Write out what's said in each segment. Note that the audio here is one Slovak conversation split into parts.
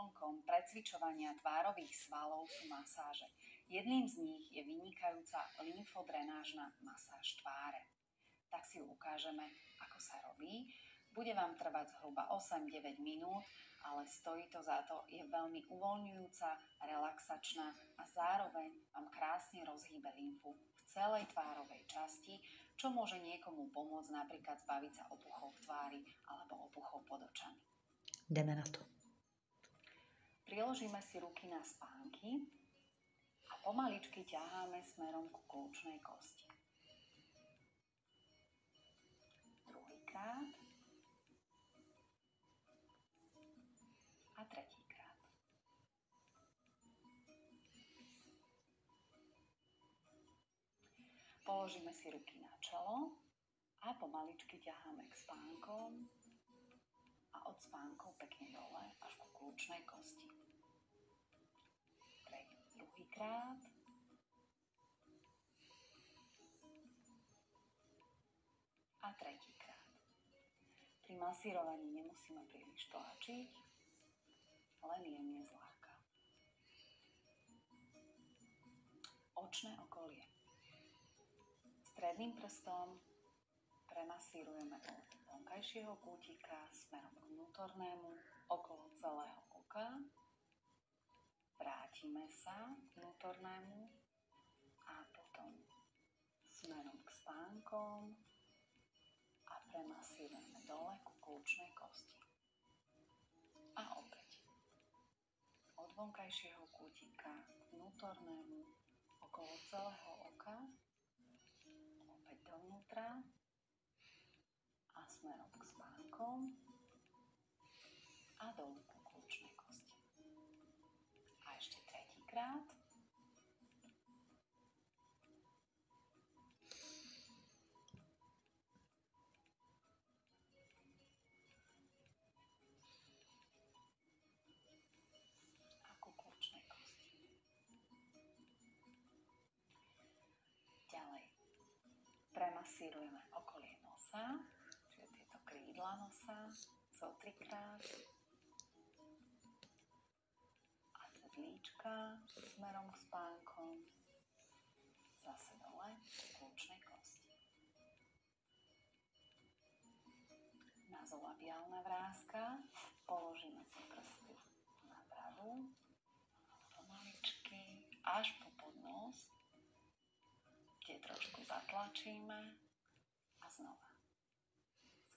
doplnkom precvičovania tvárových svalov sú masáže. Jedným z nich je vynikajúca lymfodrenážna masáž tváre. Tak si ukážeme, ako sa robí. Bude vám trvať zhruba 8-9 minút, ale stojí to za to, je veľmi uvoľňujúca, relaxačná a zároveň vám krásne rozhýbe lymfu v celej tvárovej časti, čo môže niekomu pomôcť napríklad zbaviť sa opuchov v tvári alebo opuchov pod očami. Jdeme na to. Priložíme si ruky na spánky a pomaličky ťaháme smerom ku kľúčnej kosti. Druhýkrát a tretíkrát. Položíme si ruky na čelo a pomaličky ťaháme k spánkom a od spánkov pekne dole až ku kľúčnej kosti. Druhýkrát a tretíkrát. Pri masírovaní nemusíme príliš tlačiť, len jemne zľahka. Očné okolie. Stredným prstom premasírujeme od vonkajšieho kútika smerom k vnútornému okolo celého oka. Vrátime sa k vnútornému a potom smerom k spánkom a premasírujeme dole ku kľúčnej kosti. A opäť od vonkajšieho kútika k vnútornému okolo celého oka, opäť dovnútra a smerom k spánkom a dolu ku kľúčnej kosti. A ešte tretíkrát. A ku kľúčnej kosti. Ďalej premasírujeme okolie nosa, čiže tieto krídla nosa, zo 3-krát a cez líčka smerom k spánkom, zase dole ku kľúčnej kosti. Nazolabiálna vráska, položíme si prsty na bradu, pomaličky až po podnos, kde trošku zatlačíme a znova.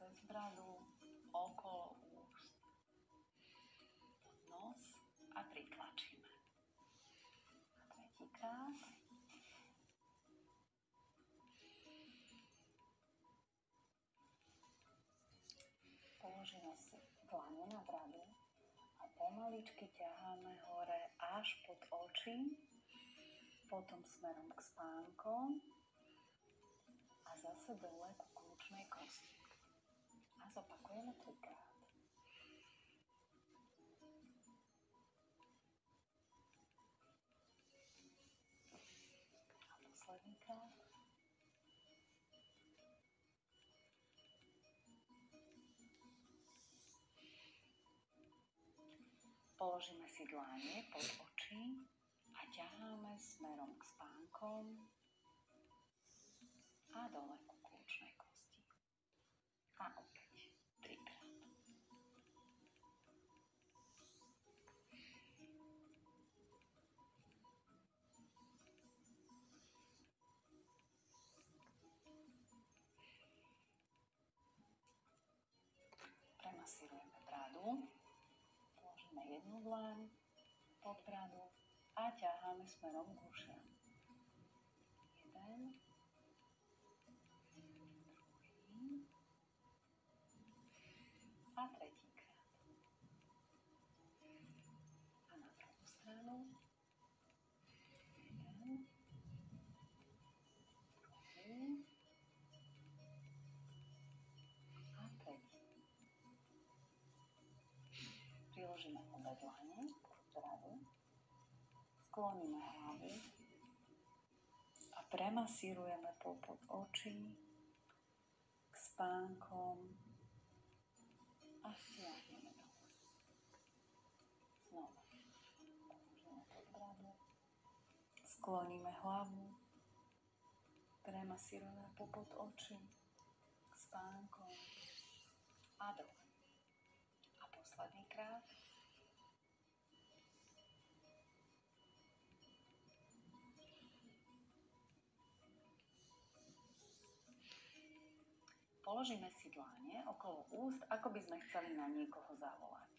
Cez bradu, okolo úst, pod nos a pritlačíme. A tretíkrát. Položíme si dlane na bradu a pomaličky ťaháme hore až pod oči, potom smerom k spánkom a zase dole ku kľúčnej kosti. A zopakujeme 3-krát. A posledný krát. Položíme si dlane pod oči a ťaháme smerom k spánkom a dole ku kľúčnej kosti. A opäť 3-krát. Premasírujeme bradu, položíme jednu dlaň pod bradu a ťaháme smerom k ušiam. 1, druhý a tretíkrát. A na druhú stranu. 1, druhý a tretí. Priložíme obe dlane k bradu, skloníme hlavu a premasírujeme popod očí k spánkom a stiahneme dole. Znova. Skloníme hlavu, premasírujeme popod očí k spánkom a dole. A posledný krát. Položíme si dlane okolo úst, ako by sme chceli na niekoho zavolať.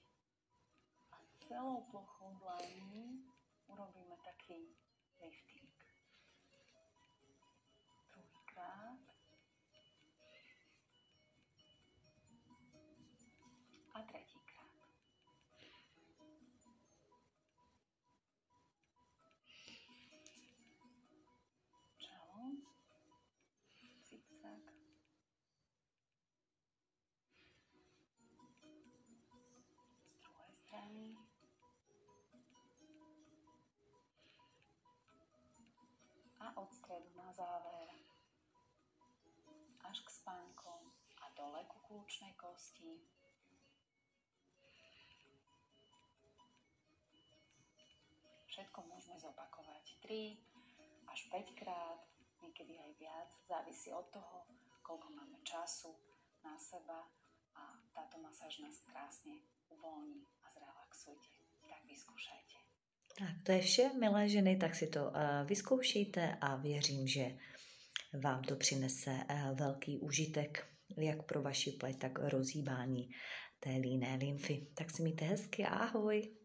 A celou plochou dlaní urobíme taký lifting. Druhýkrát. A tretíkrát. Čelo. Cicak. Z druhej strany. A od stredu na záver. Až k spánkom a dole ku kľúčnej kosti. Všetko môžeme zopakovať 3 až 5 krát, niekedy aj viac. Závisí od toho, koľko máme času na seba a táto masáž nás krásne uvoľní a zrelaxujte. Tak vyskúšajte. Tak to je vše, milé ženy, tak si to vyzkoušejte a věřím, že vám to přinese velký užitek, jak pro vaši pleť, tak rozhýbání té líné lymfy. Tak si mějte hezky a ahoj.